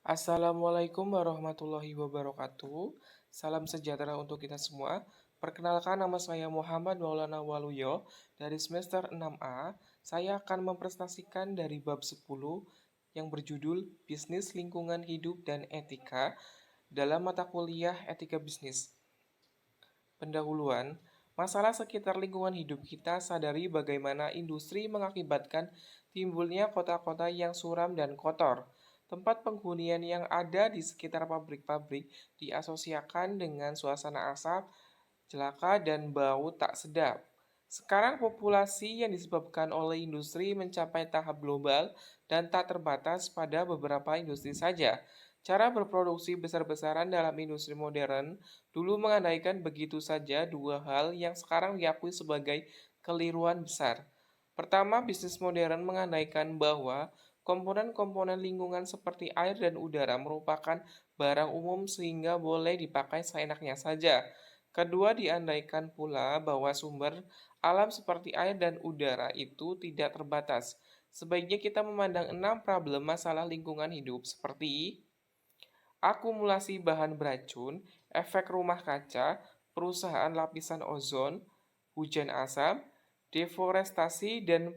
Assalamualaikum warahmatullahi wabarakatuh. Salam sejahtera untuk kita semua. Perkenalkan, nama saya Muhammad Maulana Waluyo dari semester 6A. Saya akan mempresentasikan dari bab 10 yang berjudul Bisnis Lingkungan Hidup dan Etika dalam mata kuliah Etika Bisnis. Pendahuluan, masalah sekitar lingkungan hidup kita sadari bagaimana industri mengakibatkan timbulnya kota-kota yang suram dan kotor. Tempat penghunian yang ada di sekitar pabrik-pabrik diasosiasikan dengan suasana asap, celaka, dan bau tak sedap. Sekarang populasi yang disebabkan oleh industri mencapai tahap global dan tak terbatas pada beberapa industri saja. Cara berproduksi besar-besaran dalam industri modern dulu mengandaikan begitu saja dua hal yang sekarang diakui sebagai keliruan besar. Pertama, bisnis modern mengandaikan bahwa komponen-komponen lingkungan seperti air dan udara merupakan barang umum sehingga boleh dipakai seenaknya saja. Kedua, diandaikan pula bahwa sumber alam seperti air dan udara itu tidak terbatas. Sebaiknya kita memandang 6 problem masalah lingkungan hidup seperti akumulasi bahan beracun, efek rumah kaca, perusahaan lapisan ozon, hujan asap, deforestasi dan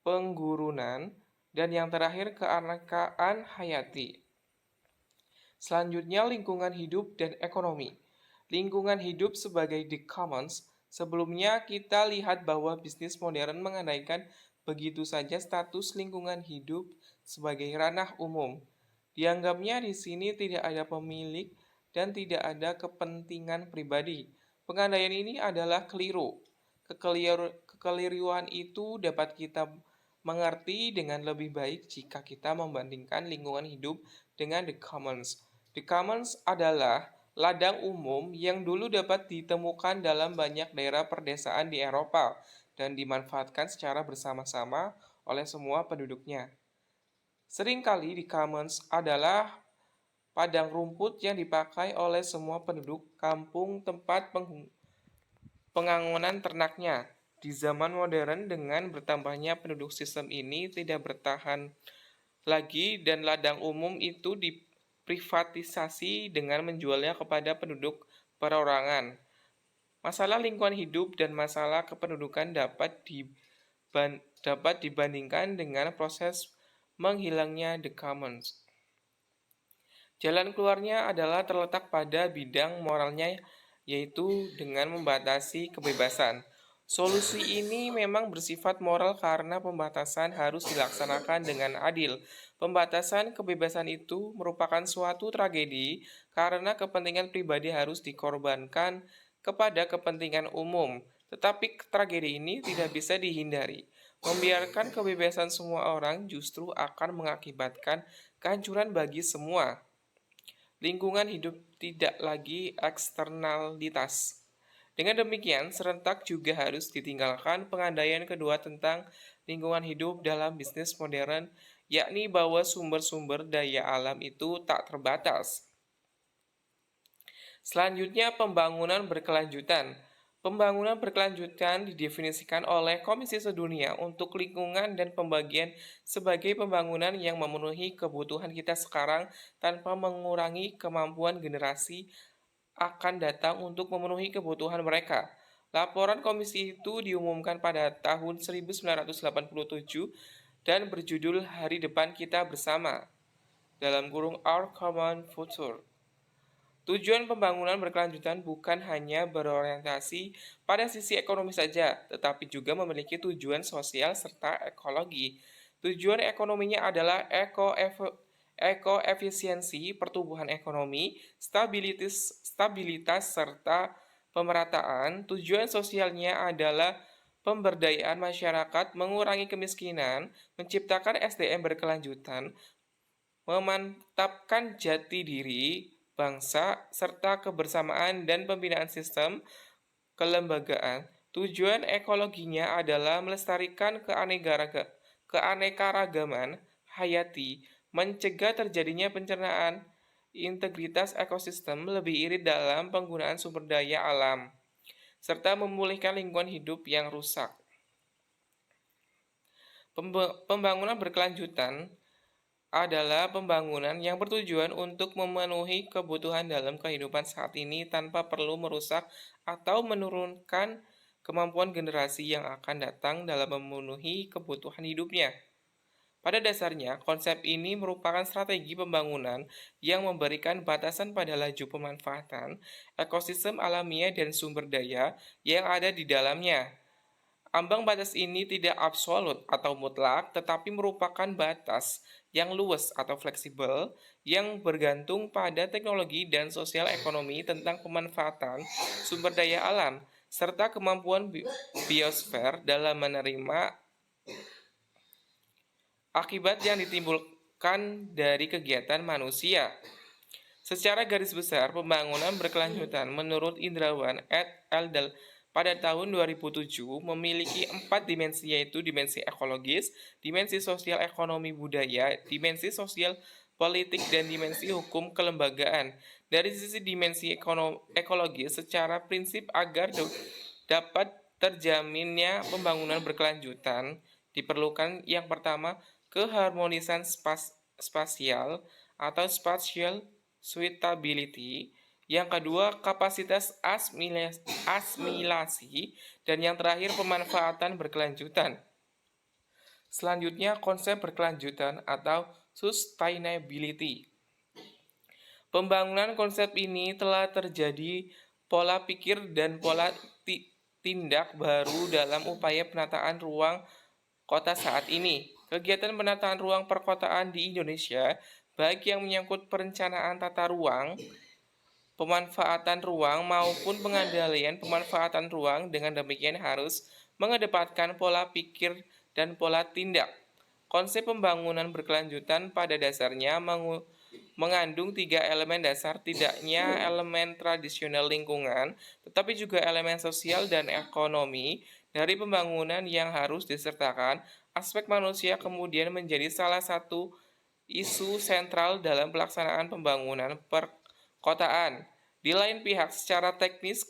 penggurunan, dan yang terakhir keanekaan hayati. Selanjutnya, lingkungan hidup dan ekonomi. Lingkungan hidup sebagai the commons. Sebelumnya kita lihat bahwa bisnis modern mengandaikan begitu saja status lingkungan hidup sebagai ranah umum. Dianggapnya di sini tidak ada pemilik dan tidak ada kepentingan pribadi. Pengandaian ini adalah keliru. Kekeliruan itu dapat kita mengerti dengan lebih baik jika kita membandingkan lingkungan hidup dengan the commons. The commons adalah ladang umum yang dulu dapat ditemukan dalam banyak daerah perdesaan di Eropa dan dimanfaatkan secara bersama-sama oleh semua penduduknya. Seringkali di commons adalah padang rumput yang dipakai oleh semua penduduk kampung tempat pengangonan ternaknya. Di zaman modern dengan bertambahnya penduduk sistem ini tidak bertahan lagi dan ladang umum itu diprivatisasi dengan menjualnya kepada penduduk perorangan. Masalah lingkungan hidup dan masalah kependudukan dapat dibandingkan dengan proses menghilangnya the commons. Jalan keluarnya adalah terletak pada bidang moralnya, yaitu dengan membatasi kebebasan. Solusi ini memang bersifat moral karena pembatasan harus dilaksanakan dengan adil. Pembatasan kebebasan itu merupakan suatu tragedi karena kepentingan pribadi harus dikorbankan kepada kepentingan umum. Tetapi tragedi ini tidak bisa dihindari. Membiarkan kebebasan semua orang justru akan mengakibatkan kehancuran bagi semua. Lingkungan hidup tidak lagi eksternalitas. Dengan demikian, serentak juga harus ditinggalkan pengandaian kedua tentang lingkungan hidup dalam bisnis modern, yakni bahwa sumber-sumber daya alam itu tak terbatas. Selanjutnya, pembangunan berkelanjutan. Pembangunan berkelanjutan didefinisikan oleh Komisi Sedunia untuk Lingkungan dan Pembagian sebagai pembangunan yang memenuhi kebutuhan kita sekarang tanpa mengurangi kemampuan generasi akan datang untuk memenuhi kebutuhan mereka. Laporan komisi itu diumumkan pada tahun 1987 dan berjudul Hari Depan Kita Bersama, dalam kurung Our Common Future. Tujuan pembangunan berkelanjutan bukan hanya berorientasi pada sisi ekonomi saja, tetapi juga memiliki tujuan sosial serta ekologi. Tujuan ekonominya adalah ekoefisiensi, pertumbuhan ekonomi, stabilitas serta pemerataan. Tujuan sosialnya adalah pemberdayaan masyarakat, mengurangi kemiskinan, menciptakan SDM berkelanjutan, memantapkan jati diri bangsa, serta kebersamaan dan pembinaan sistem kelembagaan. Tujuan ekologinya adalah melestarikan keanekaragaman hayati, mencegah terjadinya pencernaan, integritas ekosistem lebih irit dalam penggunaan sumber daya alam, serta memulihkan lingkungan hidup yang rusak. Pembangunan berkelanjutan adalah pembangunan yang bertujuan untuk memenuhi kebutuhan dalam kehidupan saat ini tanpa perlu merusak atau menurunkan kemampuan generasi yang akan datang dalam memenuhi kebutuhan hidupnya. Pada dasarnya, konsep ini merupakan strategi pembangunan yang memberikan batasan pada laju pemanfaatan ekosistem alamiah dan sumber daya yang ada di dalamnya. Ambang batas ini tidak absolut atau mutlak, tetapi merupakan batas yang luas atau fleksibel yang bergantung pada teknologi dan sosial ekonomi tentang pemanfaatan sumber daya alam, serta kemampuan biosfer dalam menerima akibat yang ditimbulkan dari kegiatan manusia. Secara garis besar, pembangunan berkelanjutan menurut Indrawan et al. Pada tahun 2007 memiliki 4 dimensi, yaitu dimensi ekologis, dimensi sosial ekonomi budaya, dimensi sosial politik, dan dimensi hukum kelembagaan. Dari sisi dimensi ekologis, secara prinsip agar dapat terjaminnya pembangunan berkelanjutan, diperlukan yang pertama keharmonisan spasial atau spatial suitability, yang kedua kapasitas asimilasi, dan yang terakhir pemanfaatan berkelanjutan. Selanjutnya konsep berkelanjutan atau sustainability. Pembangunan konsep ini telah terjadi pola pikir dan pola tindak baru dalam upaya penataan ruang kota saat ini. Kegiatan penataan ruang perkotaan di Indonesia, baik yang menyangkut perencanaan tata ruang, pemanfaatan ruang, maupun pengendalian pemanfaatan ruang, dengan demikian harus mengedepankan pola pikir dan pola tindak. Konsep pembangunan berkelanjutan pada dasarnya mengandung 3 elemen dasar, tidaknya elemen tradisional lingkungan, tetapi juga elemen sosial dan ekonomi dari pembangunan yang harus disertakan. Aspek manusia kemudian menjadi salah satu isu sentral dalam pelaksanaan pembangunan perkotaan. Di lain pihak, secara teknis,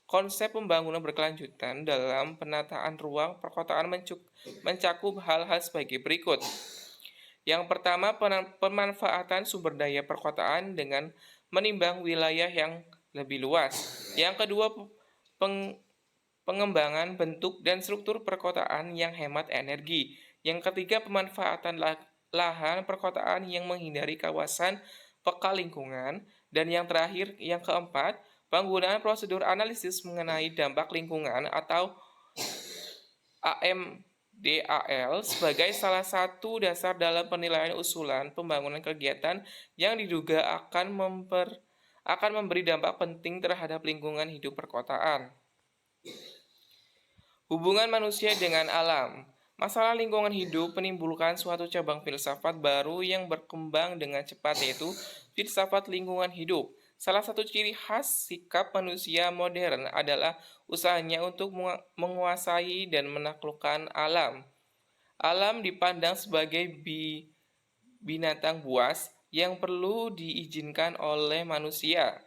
konsep pembangunan berkelanjutan dalam penataan ruang perkotaan mencakup hal-hal sebagai berikut. Yang pertama, pemanfaatan sumber daya perkotaan dengan menimbang wilayah yang lebih luas. Yang kedua, pengembangan bentuk dan struktur perkotaan yang hemat energi. Yang ketiga, pemanfaatan lahan perkotaan yang menghindari kawasan peka lingkungan. Dan yang terakhir, yang keempat, penggunaan prosedur analisis mengenai dampak lingkungan atau AMDAL sebagai salah satu dasar dalam penilaian usulan pembangunan kegiatan yang diduga akan memberi dampak penting terhadap lingkungan hidup perkotaan. Hubungan manusia dengan alam. Masalah lingkungan hidup menimbulkan suatu cabang filsafat baru yang berkembang dengan cepat, yaitu filsafat lingkungan hidup. Salah satu ciri khas sikap manusia modern adalah usahanya untuk menguasai dan menaklukkan alam. Alam dipandang sebagai binatang buas yang perlu diizinkan oleh manusia.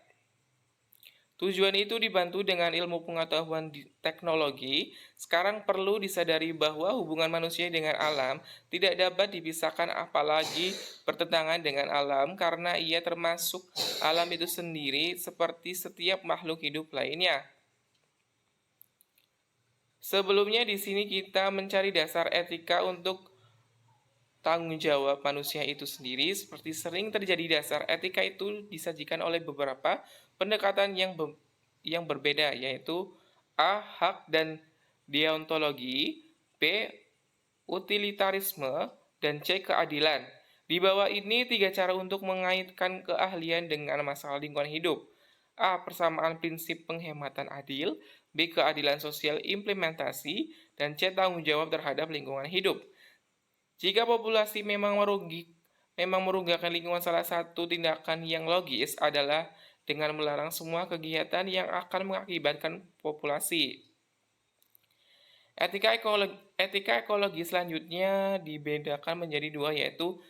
Tujuan itu dibantu dengan ilmu pengetahuan teknologi. Sekarang perlu disadari bahwa hubungan manusia dengan alam tidak dapat dipisahkan, apalagi bertentangan dengan alam, karena ia termasuk alam itu sendiri seperti setiap makhluk hidup lainnya. Sebelumnya di sini kita mencari dasar etika untuk tanggung jawab manusia itu sendiri. Seperti sering terjadi, dasar etika itu disajikan oleh beberapa pendekatan yang berbeda, yaitu A. Hak dan deontologi, B. Utilitarisme, dan C. Keadilan. Di bawah ini 3 cara untuk mengaitkan keahlian dengan masalah lingkungan hidup. A. Persamaan prinsip penghematan adil, B. Keadilan sosial implementasi, dan C. Tanggung jawab terhadap lingkungan hidup. Jika populasi memang merugikan lingkungan, salah satu tindakan yang logis adalah dengan melarang semua kegiatan yang akan mengakibatkan populasi. Etika ekologi selanjutnya dibedakan menjadi 2, yaitu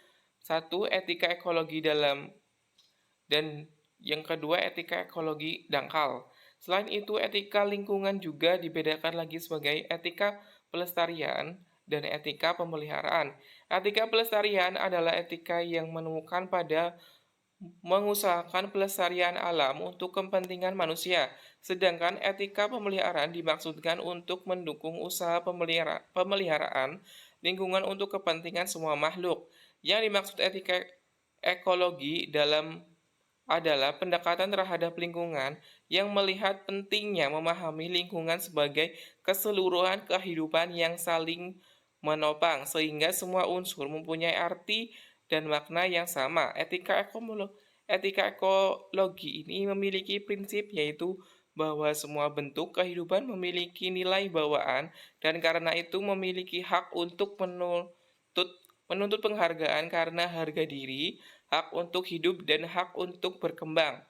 1. Etika ekologi dalam, dan yang kedua etika ekologi dangkal. Selain itu, etika lingkungan juga dibedakan lagi sebagai etika pelestarian dan etika pemeliharaan. Etika pelestarian adalah etika yang menemukan pada mengusahakan pelestarian alam untuk kepentingan manusia, sedangkan etika pemeliharaan dimaksudkan untuk mendukung usaha pemeliharaan lingkungan untuk kepentingan semua makhluk. Yang dimaksud etika ekologi adalah pendekatan terhadap lingkungan yang melihat pentingnya memahami lingkungan sebagai keseluruhan kehidupan yang saling menopang, sehingga semua unsur mempunyai arti dan makna yang sama. Etika ekologi ini memiliki prinsip yaitu bahwa semua bentuk kehidupan memiliki nilai bawaan dan karena itu memiliki hak untuk menuntut penghargaan karena harga diri, hak untuk hidup, dan hak untuk berkembang.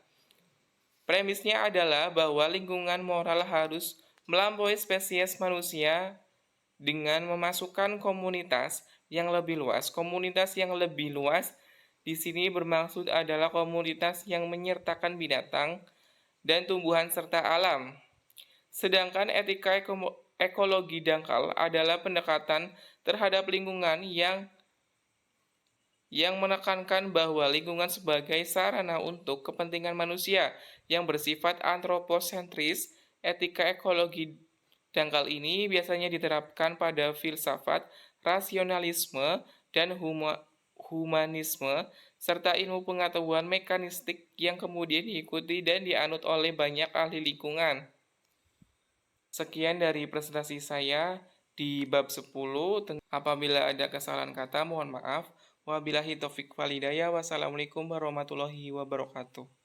Premisnya adalah bahwa lingkungan moral harus melampaui spesies manusia dengan memasukkan komunitas yang lebih luas. Komunitas yang lebih luas di sini bermaksud adalah komunitas yang menyertakan binatang dan tumbuhan serta alam. Sedangkan etika ekologi dangkal adalah pendekatan terhadap lingkungan yang menekankan bahwa lingkungan sebagai sarana untuk kepentingan manusia yang bersifat antroposentris. Etika ekologi dangkal ini biasanya diterapkan pada filsafat, rasionalisme, dan humanisme, serta ilmu pengetahuan mekanistik yang kemudian diikuti dan dianut oleh banyak ahli lingkungan. Sekian dari presentasi saya di bab 10. Apabila ada kesalahan kata, mohon maaf. Wabillahi taufik walhidayah. Wassalamualaikum warahmatullahi wabarakatuh.